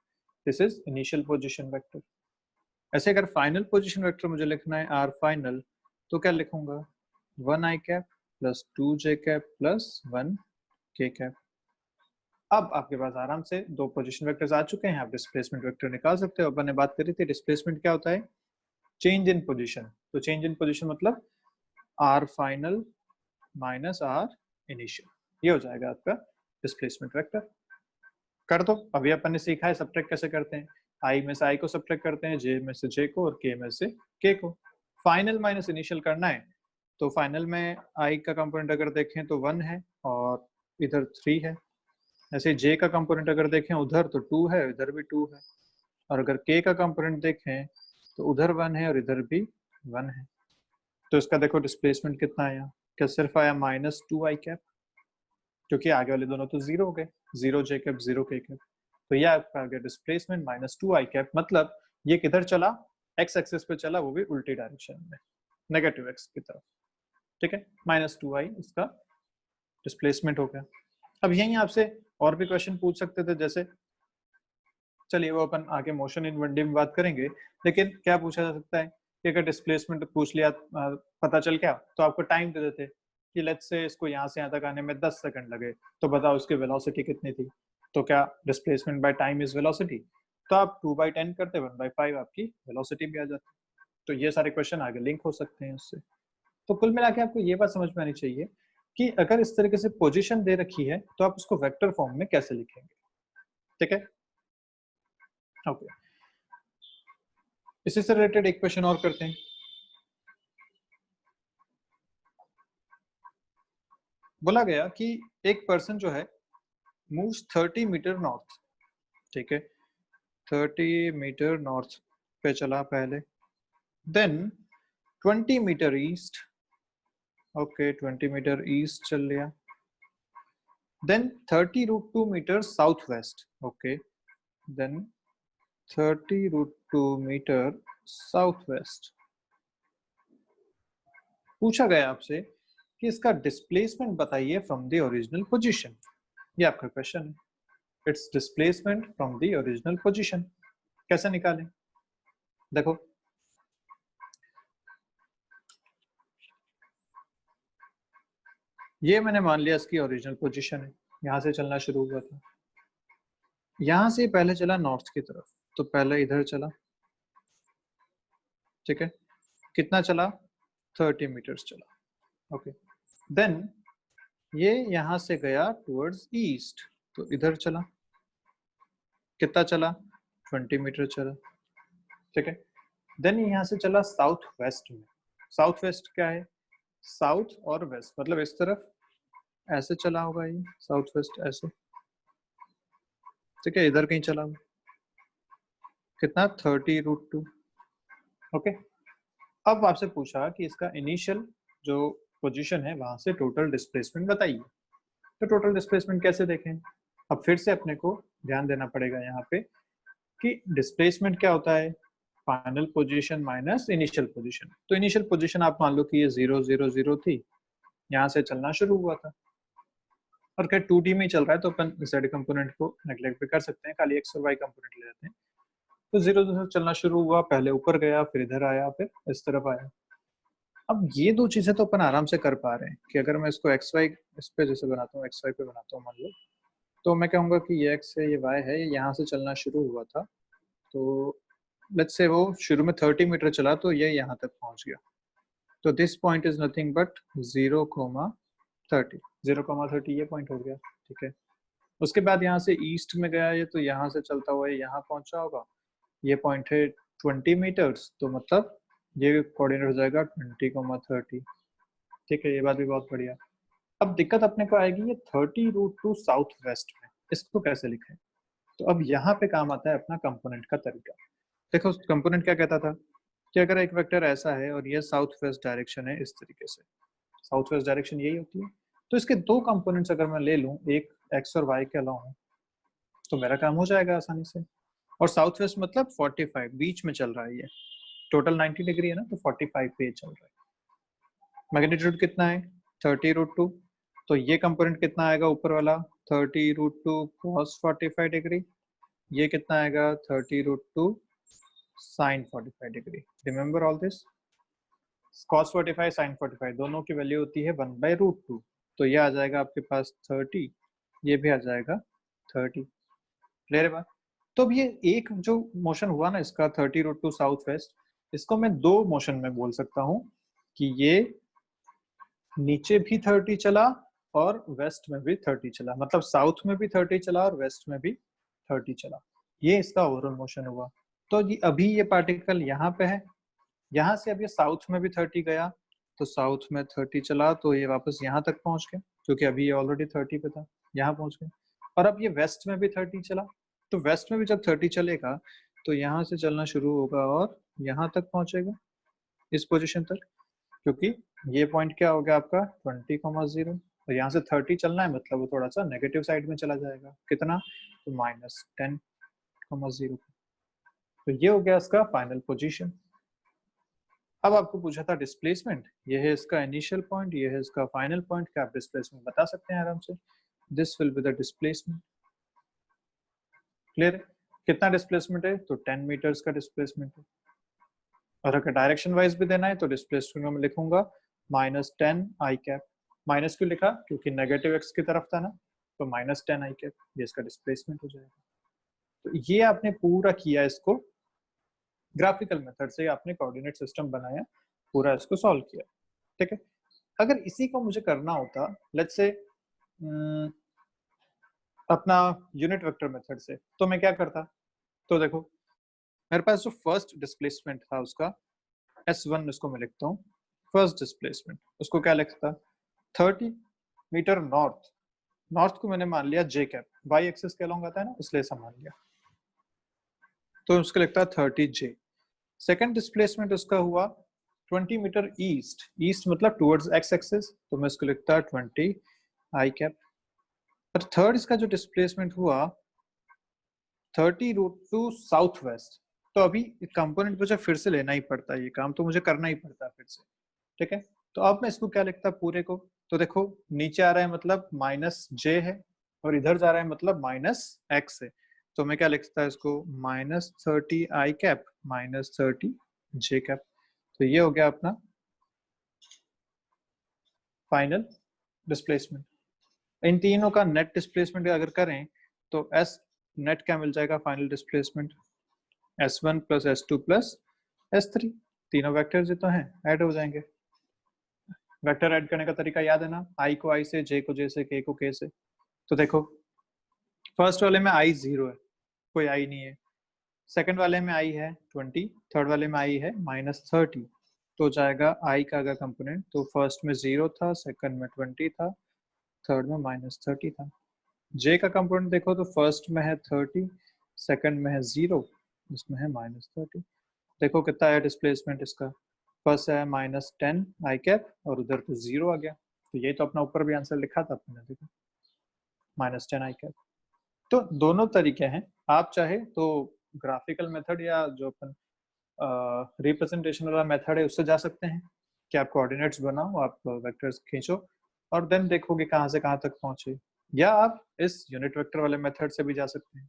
This is initial position vector. ऐसे अगर फाइनल पोजीशन वेक्टर मुझे लिखना है आर फाइनल, तो क्या लिखूंगा? 1i cap plus 2j cap plus 1 k cap. अब आपके पास आराम से दो पोजीशन वेक्टर्स आ चुके हैं, आप डिस्प्लेसमेंट वेक्टर निकाल सकते हो। अपन ने बात करी थी डिस्प्लेसमेंट क्या होता है, चेंज इन पोजीशन। तो चेंज इन पोजीशन मतलब R final minus R initial, ये हो जाएगा आपका डिस्प्लेसमेंट वेक्टर। कर दो। अभी अपन ने सीखा है सब्ट्रैक्ट कैसे करते हैं, आई में से आई को सब्ट्रैक्ट करते हैं, जे में से जे को और के में से के को। फाइनल माइनस इनिशियल करना है तो फाइनल में आई का कंपोनेंट अगर देखें तो 1 है और इधर 3 है। ऐसे जे का कंपोनेंट अगर देखें उधर तो 2 है, इधर भी 2 है। और अगर के का कंपोनेंट देखें तो उधर 1 है और इधर भी 1 है। तो इसका देखो डिस्प्लेसमेंट कितना आया, क्या सिर्फ आया -2i कैप, क्योंकि आगे वाले दोनों तो जीरो हो गए, 0 जे कैप 0 के कैप। तो ये आपका आ गया डिस्प्लेसमेंट -2i कैप। मतलब ये किधर चला, एक्स एक्सिस पे चला, वो भी उल्टी डायरेक्शन में, नेगेटिव एक्स की तरफ। ठीक है, -2i इसका डिस्प्लेसमेंट हो गया। अब यहीं आपसे और भी क्वेश्चन पूछ सकते थे, जैसे चलिए वो अपन आगे मोशन इन 1D में बात करेंगे, लेकिन क्या पूछा जा सकता है कि अगर डिस्प्लेसमेंट पूछ लिया पता चल गया तो आपको टाइम दे देते कि लेट्स से इसको यहाँ से यहाँ तक आने में 10 सेकंड लगे, तो बताओ उसकी वेलोसिटी कितनी थी। तो क्या displacement by time is velocity, तो आप 2/10 करते 1/5 आपकी वेलोसिटी भी आ जाती। तो ये सारे क्वेश्चन आगे लिंक हो सकते हैं उससे। तो कुल मिला के आपको ये बात समझ में आनी चाहिए कि अगर इस तरीके से पोजीशन दे रखी है तो आप उसको वेक्टर फॉर्म में कैसे लिखेंगे। ठीक है, ओके। इसी से रिलेटेड एक क्वेश्चन और करते हैं। बोला गया कि एक पर्सन जो है मूव्स 30 मीटर नॉर्थ, ठीक है, 30 मीटर नॉर्थ पे चला पहले, then 20 meter east, okay 20 meter east चल लिया, then 30√2 meter south west, okay, then 30√2 meter south west. पूछा गया आपसे कि इसका डिस्प्लेसमेंट बताइए फ्रॉम द ओरिजिनल पोजीशन। ये आपका क्वेश्चन है, it's displacement from the original position. कैसे निकालें, देखो ये मैंने मान लिया इसकी ओरिजिनल पोजीशन है, यहाँ से चलना शुरू हुआ था, यहाँ से पहले चला नॉर्थ की तरफ, तो पहले इधर चला, ठीक है, कितना चला 30 मीटर्स चला, ओके, देन ये यहाँ से गया टुवर्ड्स ईस्ट, तो इधर चला, कितना चला 20 मीटर चला, ठीक है, देन यहाँ से चला साउथ वेस्ट में। साउथ वेस्ट क्या है, साउथ और वेस्ट मतलब इस तरफ ऐसे चला होगा ये, साउथ वेस्ट ऐसे, ठीक है, इधर कहीं चला हुआ, कितना 30√2, ओके। अब आपसे पूछा कि इसका इनिशियल जो पोजीशन है वहां से टोटल डिस्प्लेसमेंट बताइए। तो टोटल डिस्प्लेसमेंट कैसे देखें, अब फिर से अपने को ध्यान देना पड़ेगा यहाँ पे कि डिस्प्लेसमेंट क्या होता है, final position minus initial position. तो इनिशियल पोजीशन आप मान लो कि ये 0 0 0 थी, यहाँ से चलना शुरू हुआ था, और क्या 2D में ही चल रहा है तो अपन z कंपोनेंट को नेग्लेक्ट भी कर सकते हैं, खाली x और y कंपोनेंट ले लेते हैं। तो 0 से चलना शुरू हुआ, पहले ऊपर गया, फिर इधर आया, फिर इस तरफ आया। अब ये दो चीजें तो अपन आराम से कर पा रहे हैं कि अगर मैं इसको एक्स वाई इस पे जैसे बनाता हूँ, एक्स वाई पे बनाता हूँ मान लो, तो मैं कहूँगा कि ये एक्स है ये वाई है, ये यहाँ से चलना शुरू हुआ था, तो लेट्स से वो शुरू में 30 मीटर चला तो ये यहाँ तक पहुँच गया, तो this point is nothing but 0,30, 0,30 ये पॉइंट हो गया, ठीक है। उसके बाद यहाँ से ईस्ट में गया ये, तो यहाँ से चलता हुआ यहाँ पहुंचा होगा, ये पॉइंट है 20 मीटर्स, तो मतलब ये कोऑर्डिनेट हो जाएगा 20,30, ठीक है, ये बात भी बहुत बढ़िया। अब दिक्कत अपने को आएगी ये 30√2 साउथ वेस्ट में, इसको कैसे लिखें। तो अब यहाँ पे काम आता है अपना कंपोनेंट का तरीका। देखो कंपोनेंट क्या कहता था कि अगर एक वेक्टर ऐसा है और ये साउथ वेस्ट डायरेक्शन है इस तरीके से, साउथ वेस्ट डायरेक्शन यही होती है, तो इसके दो कंपोनेंट्स अगर मैं ले लूँ, एक एक्स और वाई के अलावा, तो मेरा काम हो जाएगा आसानी से। और साउथ वेस्ट मतलब 45 बीच में चल रहा है ये, टोटल 90 डिग्री है ना, तो 45 पे चल रहा है। मैग्नीट्यूड कितना है 30√2, तो ये कंपोनेंट कितना आएगा ऊपर वाला 30√2 cos 45 डिग्री, ये कितना आएगा 30√2 sin 45 degree. Remember all this, cos 45 sin 45 दोनों की वैल्यू होती है 1/√2, तो ये आ जाएगा आपके पास 30, ये भी आ जाएगा 30। क्लियर है बात? तो अब ये एक जो मोशन हुआ ना इसका 30 रूट टू साउथ वेस्ट, इसको मैं दो मोशन में बोल सकता हूँ कि ये नीचे भी 30 चला और वेस्ट में भी 30 चला, मतलब साउथ में भी 30 चला और वेस्ट में भी 30 चला। ये इसका ओवरऑल मोशन हुआ। तो ये अभी ये पार्टिकल यहाँ पे है, यहाँ से अब ये साउथ में भी 30 गया, तो साउथ में 30 चला तो ये वापस यहाँ तक पहुंच गया, क्योंकि अभी ये ऑलरेडी 30 पे था, यहाँ पहुंच गया। और अब ये वेस्ट में भी 30 चला, तो वेस्ट में भी जब 30 चलेगा तो यहाँ से चलना शुरू होगा और यहाँ तक पहुंचेगा, इस पोजिशन तक, क्योंकि ये पॉइंट क्या हो गया आपका 20,0, और यहाँ से 30 चलना है, मतलब वो थोड़ा सा नेगेटिव साइड में चला जाएगा, कितना, तो -10,0। तो ये हो गया इसका फाइनल पोजीशन। अब आपको पूछा था डिस्प्लेसमेंट, ये है इसका इनिशियल पॉइंट, ये है इसका फाइनल पॉइंट, क्या आप डिस्प्लेसमेंट बता सकते हैं आराम से? This will be the displacement. Clear है? कितना डिस्प्लेसमेंट है? तो 10 मीटर्स का डिस्प्लेसमेंट है। और अगर डायरेक्शन वाइज भी देना है तो डिस्प्लेसमेंट में लिखूंगा -10 आई कैप। माइनस क्यों लिखा? क्योंकि नेगेटिव एक्स की तरफ था ना, तो -10 आई कैप, ये इसका डिस्प्लेसमेंट हो जाएगा। तो ये आपने पूरा किया, इसको ग्राफिकल मेथड से आपने कोऑर्डिनेट सिस्टम बनाया, पूरा इसको सॉल्व किया। ठीक है, अगर इसी को मुझे करना होता लेट्स से अपना यूनिट वेक्टर मेथड से, तो मैं क्या करता? तो देखो मेरे पास जो फर्स्ट डिस्प्लेसमेंट था उसका S1, इसको मैं लिखता हूँ फर्स्ट डिस्प्लेसमेंट, उसको क्या लिखता? 30 मीटर नॉर्थ, नॉर्थ को मैंने मान लिया जे कैप, वाई एक्सिस के अलॉन्ग आता है ना, इसलिए ऐसा मान लिया, तो उसको लिखता 30 जे। सेकेंड डिस्प्लेसमेंट उसका हुआ 20 मीटर ईस्ट, ईस्ट मतलब टुवर्ड्स एक्स एक्सिस, तो मैं इसको लिखता 20 आई कैप। और थर्ड इसका जो डिस्प्लेसमेंट हुआ 30 रूट टू साउथ वेस्ट, तो अभी कंपोनेंट मुझे फिर से लेना ही पड़ता है, ये काम तो मुझे करना ही पड़ता है फिर से। ठीक है, तो अब मैं इसको क्या लिखता पूरे को? तो देखो नीचे आ रहा है मतलब -j है, और इधर जा रहा है मतलब -x है, तो मैं क्या लिखता है इसको -30 आई कैप -30 j कैप। तो ये हो गया अपना फाइनल डिस्प्लेसमेंट। इन तीनों का नेट डिस्प्लेसमेंट अगर करें तो S नेट क्या मिल जाएगा final displacement? S1 plus S2 plus S3, तीनों वेक्टर जो तो हैं ऐड हो जाएंगे। वेक्टर ऐड करने का तरीका याद है ना, I को I से, J को J से, K को K से। तो देखो फर्स्ट वाले में I 0 है, कोई I नहीं है, सेकंड वाले में I है 20, थर्ड वाले में I है -30, तो जाएगा I का अगर कंपोनेंट, तो फर्स्ट में 0 था, सेकंड में 20 था, थर्ड में -30 था। J का कंपोनेंट देखो तो फर्स्ट में है 30, सेकंड में है 0, इसमें है -30। देखो कितना है डिस्प्लेसमेंट इसका, फर्स्ट है -10 आई कैप और उधर तो 0 आ गया, तो ये तो अपना ऊपर भी आंसर लिखा था अपने, देखो -10 आई कैप। तो दोनों तरीके हैं, आप चाहे तो ग्राफिकल मेथड या जो अपन रिप्रेजेंटेशन वाला मेथड है उससे जा सकते हैं कि आप कोऑर्डिनेट्स बनाओ, आप वेक्टर्स खींचो और देन देखोगे कहाँ से कहाँ तक पहुंचे, या आप इस यूनिट वेक्टर वाले मेथड से भी जा सकते हैं।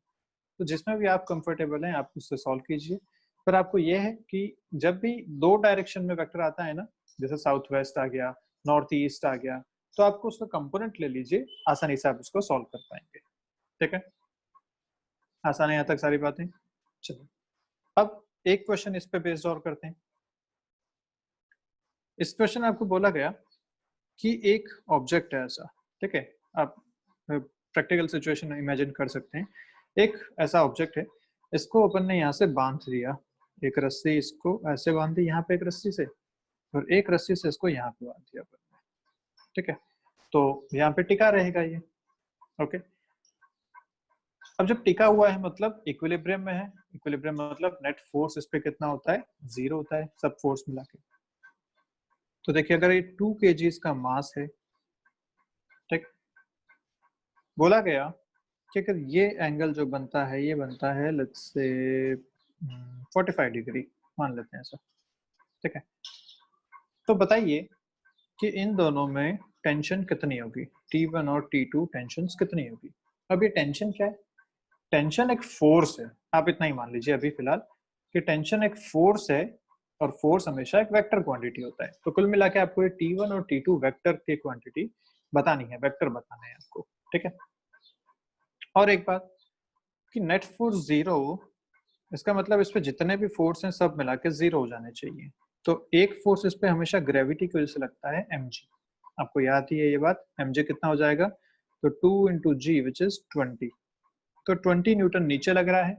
तो जिसमें भी आप कंफर्टेबल हैं आप उससे सॉल्व कीजिए। पर आपको यह है कि जब भी दो डायरेक्शन में वेक्टर आता है ना, जैसे साउथ वेस्ट आ गया, नॉर्थ ईस्ट आ गया, तो आपको उसका कंपोनेंट ले लीजिए, आसानी से आप उसको सॉल्व कर पाएंगे। ठीक है, आसान है यहाँ तक सारी बातें? चलिए अब एक क्वेश्चन इस पे बेस्ड और करते हैं। इस क्वेश्चन में आपको बोला गया कि एक ऑब्जेक्ट है ऐसा, ठीक है, आप प्रैक्टिकल सिचुएशन इमेजिन कर सकते हैं। एक ऐसा ऑब्जेक्ट है, इसको अपन ने यहाँ से बांध दिया, एक रस्सी इसको ऐसे बांध दी यहाँ पे एक रस्सी से, और एक रस्सी से इसको यहाँ पे बांध दिया अपन ने। ठीक है, तो यहाँ पे टिका रहेगा ये। ओके, अब जब टिका हुआ है मतलब इक्विलिब्रियम में है, इक्विलिब्रियम मतलब नेट फोर्स इस पे कितना होता है? 0 होता है, सब फोर्स मिला के। तो देखिए अगर ये 2 kg का मास है, ठीक, बोला गया कि अगर ये एंगल जो बनता है ये बनता है लेट्स से 45 डिग्री मान लेते हैं ऐसा। ठीक है, तो बताइए कि इन दोनों में टेंशन कितनी होगी, T1 और T2 टेंशन कितनी होगी? अब ये टेंशन क्या है? टेंशन एक फोर्स है, आप इतना ही मान लीजिए अभी फिलहाल कि टेंशन एक फोर्स है, और फोर्स हमेशा एक वेक्टर क्वांटिटी होता है। तो कुल मिला के आपको ये T1 और T2 वेक्टर की क्वांटिटी बतानी है, वेक्टर बताना है आपको। ठीक है, और एक बात कि नेट फोर्स 0, इसका मतलब इस पे जितने भी फोर्स हैं सब मिला के 0 हो जाने चाहिए। तो एक फोर्स इस पे हमेशा ग्रेविटी की वजह से लगता है mg। आपको याद ही है ये बात, mg कितना हो जाएगा, तो 2 इंटू जी विच इज 20। तो 20 न्यूटन नीचे लग रहा है,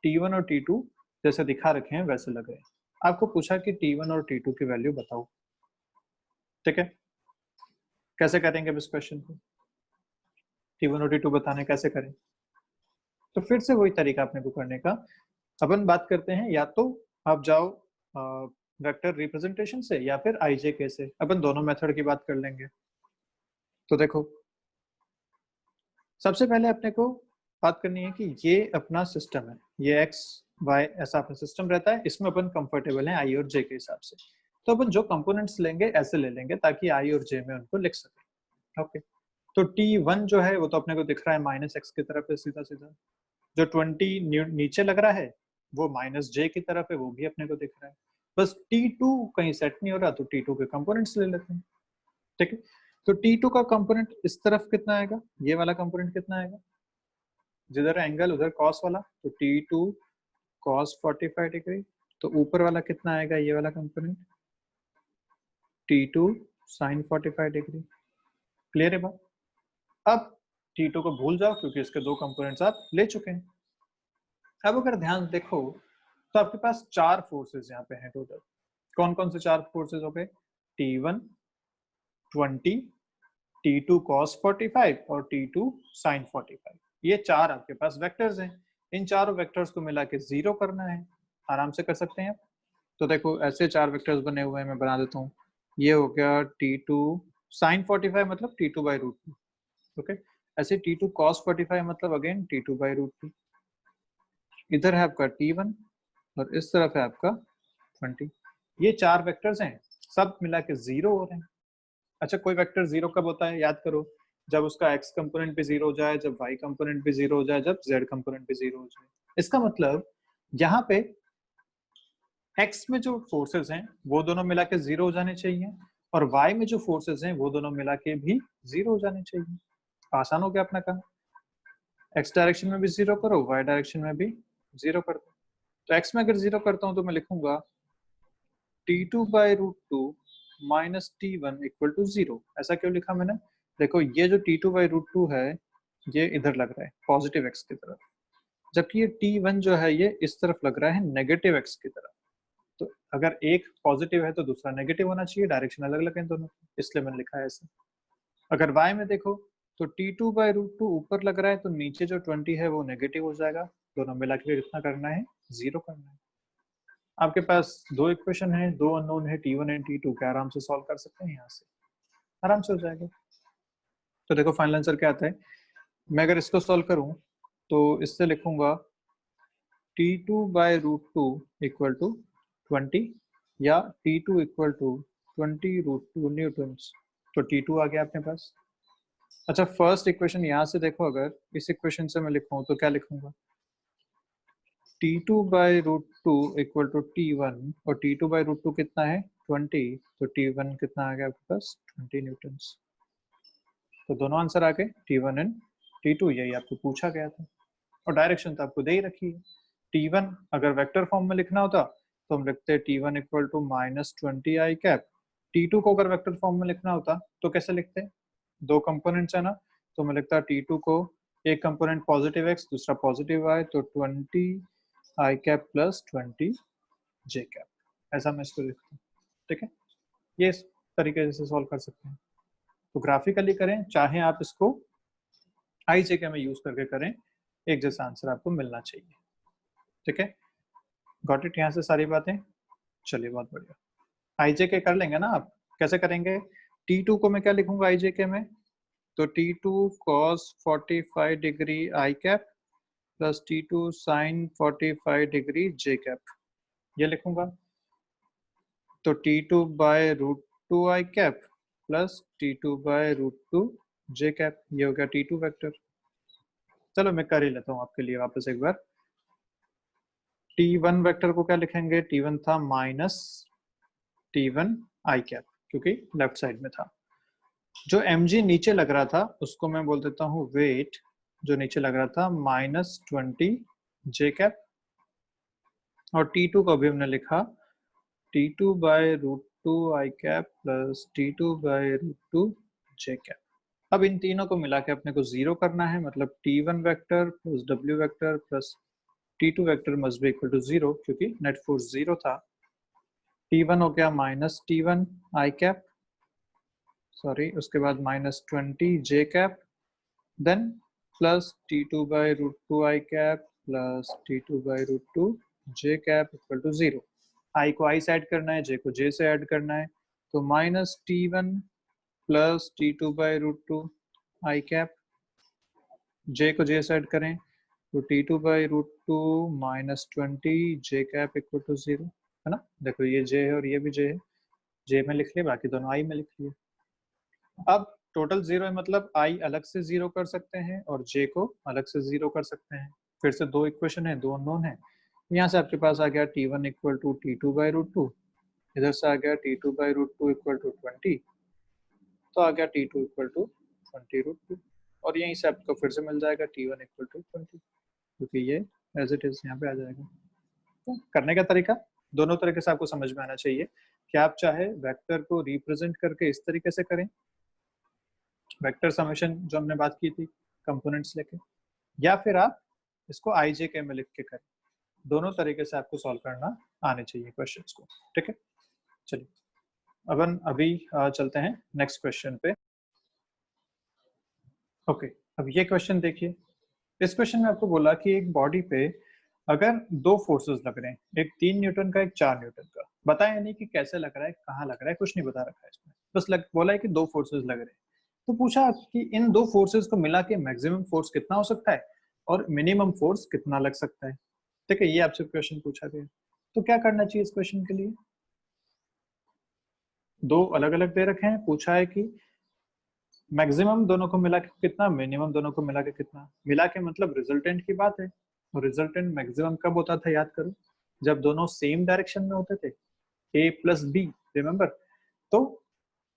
T1 और T2 जैसे दिखा रखे हैं वैसे लग रहे हैं। आपको पूछा कि T1 और T2 की वैल्यू बताओ, ठीक है। कैसे करेंगे अब इस क्वेश्चन को, T1 और T2 बताने कैसे करें? तो फिर से वही तरीका अपने को करने का। अपन बात करते हैं, या तो आप जाओ वेक्टर रिप्रेजेंटेशन से या फिर IJK से, अपन दोनों मेथड की बात कर लेंगे। तो देखो, सबसे पहले अपने को बात करनी है कि ये अपना सिस्टम है, ये एक्स वाई ऐसा अपना सिस्टम रहता है, इसमें अपन कंफर्टेबल है आई और जे के हिसाब से। तो अपन जो कंपोनेंट्स लेंगे ऐसे ले लेंगे ताकि आई और जे में उनको लिख सके। ओके, तो T1 जो है वो तो अपने को दिख रहा है माइनस एक्स की तरफ है सीधा सीधा। जो 20 नीचे लग रहा है वो माइनस जे की तरफ है, वो भी अपने को दिख रहा है। बस T2 कहीं सेट नहीं हो रहा तो T2 के कंपोनेंट्स ले लेते हैं, ठीक है। तो T2 का कंपोनेंट इस तरफ कितना आएगा, ये वाला कंपोनेंट कितना आएगा, जिधर एंगल उधर कॉस वाला, तो T2 cos 45 डिग्री। तो ऊपर वाला कितना आएगा, ये वाला component T2 sin 45 degree. Clear है बात? अब T2 को भूल जाओ क्योंकि इसके दो कंपोनेंट्स आप ले चुके हैं। अब अगर ध्यान देखो तो आपके पास चार फोर्सेस यहाँ पे हैं टोटल। कौन कौन से चार फोर्सेस हो गए, T1 20, T2 cos 45 और T2 sin 45। ये चार आपके पास वेक्टर्स हैं, इन चारों वेक्टर्स को मिला के 0 करना है। आराम से कर सकते हैं आप। तो देखो ऐसे चार वेक्टर्स बने हुए हैं, मैं बना देता हूँ। ये हो गया T2 sin 45 मतलब T2 by रूट 2, ओके। ऐसे T2 cos 45 मतलब अगेन T2 by रूट 2। इधर है आपका T1 और इस तरफ है आपका 20। ये चार वेक्टर्स हैं, सब मिला के 0 हो रहे हैं। अच्छा, कोई वेक्टर 0 कब होता है, याद करो, जब उसका x कंपोनेंट भी 0 हो जाए, जब y कंपोनेंट भी 0 हो जाए, जब z कंपोनेंट भी 0 हो जाए। इसका मतलब यहाँ पे x में जो फोर्सेस हैं वो दोनों मिला के 0 हो जाने चाहिए, और y में जो फोर्सेस हैं वो दोनों मिला के भी 0 हो जाने चाहिए। आसान हो गया अपना काम। x डायरेक्शन में भी 0 करो, y डायरेक्शन में भी 0 कर दो। तो x में अगर 0 करता हूँ तो मैं लिखूंगा T2 by root 2 minus T1 equal to 0। ऐसा क्यों लिखा मैंने, देखो ये जो T2 by रूट 2 है ये इधर लग रहा है पॉजिटिव x की तरफ, जबकि ये T1 जो है ये इस तरफ लग रहा है नेगेटिव x की तरफ। तो अगर एक पॉजिटिव है तो दूसरा नेगेटिव होना चाहिए, डायरेक्शन अलग अलग है दोनों, इसलिए मैंने लिखा है ऐसे। अगर y में देखो तो T2 by रूट 2 ऊपर लग रहा है तो नीचे जो 20 है वो नेगेटिव हो जाएगा। दोनों मिला के कितना करना है, 0 करना है। आपके पास दो इक्वेशन है, दो अननोन है T1 एंड T2 के, आराम से सॉल्व कर सकते हैं यहाँ से, आराम से हो जाएगा। तो देखो फाइनल आंसर क्या आता है। मैं अगर इसको सॉल्व करूं तो इससे लिखूंगा T2 by root 2 equal to 20 या T2 equal to 20 root 2 Newton's. तो T2 आ गया अपने पास। अच्छा, फर्स्ट इक्वेशन यहाँ से देखो, अगर इस इक्वेशन से मैं लिखूं तो क्या लिखूंगा, T2 by root 2 equal to T1, और T2 by रूट 2 कितना है 20, तो T1 कितना आ गया आपके पास 20 न्यूटन्स। तो दोनों आंसर आ गए T1 एंड T2, यही आपको पूछा गया था, और डायरेक्शन तो आपको दे ही रखी है। T1 अगर वेक्टर फॉर्म में लिखना होता तो हम लिखते T1 equal to minus 20 I cap. T2 को अगर वेक्टर फॉर्म में लिखना होता तो कैसे लिखते, दो कंपोनेंट्स है ना, तो मैं लिखता T2 को एक कंपोनेंट पॉजिटिव x दूसरा पॉजिटिव y, तो 20 I cap plus 20 J cap, ऐसा मैं इसको लिखता हूँ, ठीक है। ये इस तरीके से सॉल्व कर सकते हैं। तो ग्राफिकली करें चाहे आप इसको आई जे के में यूज करके करें, एक जैसा आंसर आपको मिलना चाहिए, ठीक है। गॉट इट यहाँ से सारी बातें, चलिए बहुत बढ़िया। आई जे के कर लेंगे ना आप, कैसे करेंगे, T2 को मैं क्या लिखूंगा आई जे के में, तो T2 cos 45 degree I cap plus T2 sin 45 degree J cap, ये लिखूंगा। तो T2 by root 2 I cap plus T2 by root 2 J cap, ये हो गया T2 वेक्टर। चलो मैं कर ही लेता हूँ आपके लिए वापस एक बार। T1 वेक्टर को क्या लिखेंगे, T1 था माइनस T1 आई कैप क्योंकि लेफ्ट साइड में था। जो mg नीचे लग रहा था उसको मैं बोल देता हूँ वेट जो नीचे लग रहा था -20 जे कैप, और T2 को भी हमने लिखा T2 by root two I cap plus T2 by root two J cap. अब इन तीनों को मिला के अपने को जीरो करना है, मतलब T1 vector plus W vector plus T2 vector must be equal to zero, क्योंकि नेट फोर्स जीरो था। T1 हो गया -T1 आई कैप, सॉरी, उसके बाद -20 J cap, then plus T2 by root two I cap plus T2 by root two J cap equal to zero. I को I से add करना है, जे को जे से ऐड करना है, तो -T1 plus T2 by root two I cap, J को जे से ऐड करें तो T2 by root two -20 J cap equal to zero, है ना। देखो ये जे है और ये भी जे है, जे में लिख लिया, बाकी दोनों आई में लिख लिए। अब टोटल जीरो है, मतलब आई अलग से जीरो कर सकते हैं और जे को अलग से जीरो कर सकते हैं। फिर से दो इक्वेशन है, दो अननोन है। यहाँ से आपके पास आ गया T1 equal to T2 by root two, इधर से आ गया T2 by root two equal to 20, तो आ गया T2 equal to 20 root two, और यहीं से आपको फिर से मिल जाएगा T1 इक्वल टू 20, क्योंकि ये एज इट इज यहाँ पे आ जाएगा। तो करने का तरीका दोनों तरीके से आपको समझ में आना चाहिए कि आप चाहे वेक्टर को रिप्रेजेंट करके इस तरीके से करें, वेक्टर समेशन जो हमने बात की थी कंपोनेंट्स लेके, या फिर आप इसको आई जे के में लिख के करें। दोनों तरीके से आपको सॉल्व करना आने चाहिए क्वेश्चंस को, ठीक है। चलिए अपन अभी चलते हैं नेक्स्ट क्वेश्चन पे। ओके, अब ये क्वेश्चन देखिए। इस क्वेश्चन में आपको बोला कि एक बॉडी पे अगर दो फोर्सेस लग रहे हैं, एक 3 न्यूटन का, एक 4 न्यूटन का, बताया नहीं कि कैसे लग रहा है, कहाँ लग रहा है, कुछ नहीं बता रखा है इसमें, बस बोला है कि दो फोर्सेस लग रहे हैं। तो पूछा कि इन दो फोर्सेस को मिला के मैक्सिमम फोर्स कितना हो सकता है और मिनिमम फोर्स कितना लग सकता है। ठीक है, ये आपसे क्वेश्चन पूछा गया। तो क्या करना चाहिए इस क्वेश्चन के लिए? दो अलग अलग दे रखे हैं, पूछा है कि मैक्सिमम दोनों को मिला के कितना, मिनिमम दोनों को मिला के कितना। मिला के मतलब रिजल्टेंट की बात है, और रिजल्टेंट मैक्सिमम कब होता था याद करो, जब दोनों सेम डायरेक्शन में होते थे, ए प्लस बी, रिमेंबर। तो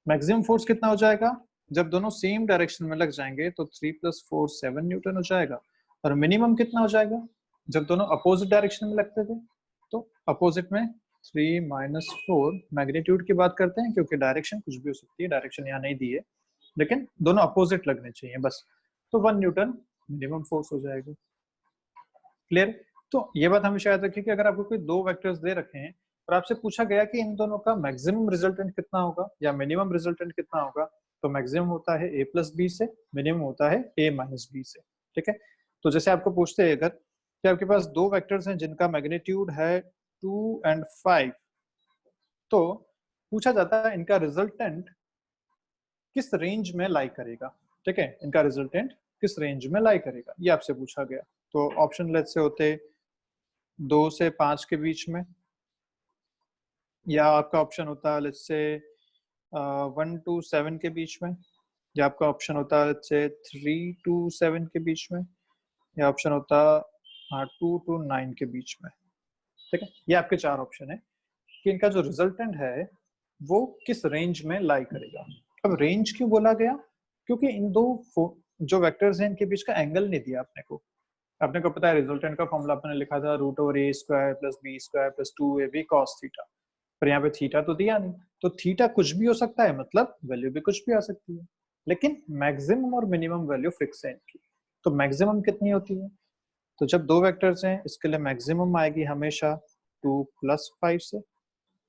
मैक्सिमम फोर्स कितना हो जाएगा जब दोनों सेम डायरेक्शन में लग जाएंगे, तो 3 + 4 7 न्यूटन हो जाएगा। और मिनिमम कितना हो जाएगा जब दोनों अपोजिट डायरेक्शन में लगते थे, तो अपोजिट में 3 - 4, मैग्नीट्यूड की बात करते हैं क्योंकि डायरेक्शन कुछ भी हो सकती है, डायरेक्शन यहाँ नहीं दी है, लेकिन दोनों अपोजिट लगने चाहिए बस। तो 1 न्यूटन मिनिमम फोर्स हो जाएगा। क्लियर? तो ये बात हमेशा याद रखिए कि अगर आपको कोई दो वेक्टर्स दे रखे हैं और आपसे पूछा गया कि इन दोनों का मैक्सिमम रिजल्टेंट कितना होगा या मिनिमम रिजल्टेंट कितना होगा, तो मैक्सिमम होता है a + b से, मिनिमम होता है a - b से। ठीक है, तो जैसे आपको पूछते हैं अगर कि आपके पास दो वेक्टर्स हैं जिनका मैग्नीट्यूड है 2 और 5, तो पूछा जाता है इनका रिजल्टेंट किस रेंज में लाई करेगा। ठीक है, इनका रिजल्टेंट किस रेंज में लाई करेगा, ये आपसे पूछा गया। तो ऑप्शन लेट से होते 2 से 5 के बीच में, या आपका ऑप्शन होता है लेट से 1 to 7 के बीच में, या आपका ऑप्शन होता है लेट से 3 to 7 के बीच में, या ऑप्शन होता 2 to 9 के बीच में। ठीक है, ये आपके चार ऑप्शन है कि इनका जो रिजल्टेंट है वो किस रेंज में लाई करेगा। अब रेंज क्यों बोला गया? क्योंकि इन दो जो वेक्टर्स हैं इनके बीच का एंगल नहीं दिया अपने को। अपने को पता है रिजल्टेंट का फॉर्मूला अपने लिखा था √a² + b² + 2ab cos theta, पर यहाँ पे थीटा तो दिया नहीं, तो थीटा कुछ भी हो सकता है, मतलब वैल्यू भी कुछ भी आ सकती है, लेकिन मैक्सिमम और मिनिमम वैल्यू फिक्स है इनकी। तो मैक्सिमम कितनी होती है? तो जब दो वेक्टर्स हैं इसके लिए मैक्सिमम आएगी हमेशा 2 + 5 से,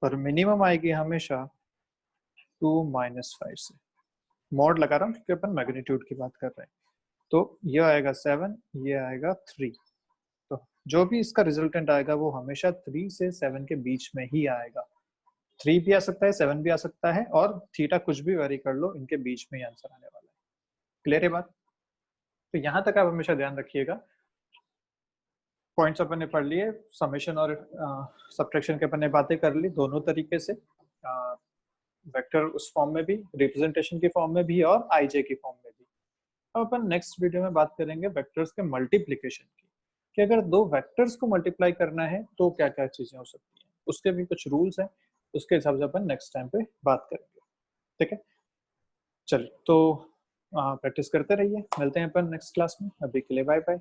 और मिनिमम आएगी हमेशा 2 - 5 से। मॉड लगा रहा हूँ क्योंकि अपन मैग्नीट्यूड की बात कर रहे हैं। तो ये आएगा 7, ये आएगा 3। तो जो भी इसका रिजल्टेंट आएगा वो हमेशा 3 से 7 के बीच में ही आएगा। 3 भी आ सकता है, 7 भी आ सकता है, और थीटा कुछ भी वेरी कर लो, इनके बीच में ही आंसर आने वाला है। क्लियर है बात? तो यहाँ तक आप हमेशा ध्यान रखिएगा। पॉइंट्स अपन ने पढ़ लिए, समेशन और सब्ट्रैक्शन के अपन ने बातें कर ली दोनों तरीके से, वेक्टर उस फॉर्म में भी, रिप्रेजेंटेशन की फॉर्म में भी, और आईजे की फॉर्म में भी। अब अपन नेक्स्ट वीडियो में बात करेंगे वेक्टर्स के मल्टीप्लिकेशन की, कि अगर दो वेक्टर्स को मल्टीप्लाई करना है तो क्या क्या चीजें हो सकती हैं, उसके भी कुछ रूल्स हैं, उसके हिसाब से अपन नेक्स्ट टाइम पे बात करेंगे। ठीक है, चलिए तो प्रैक्टिस करते रहिए। मिलते हैं अपन नेक्स्ट क्लास में, अभी के लिए बाय बाय।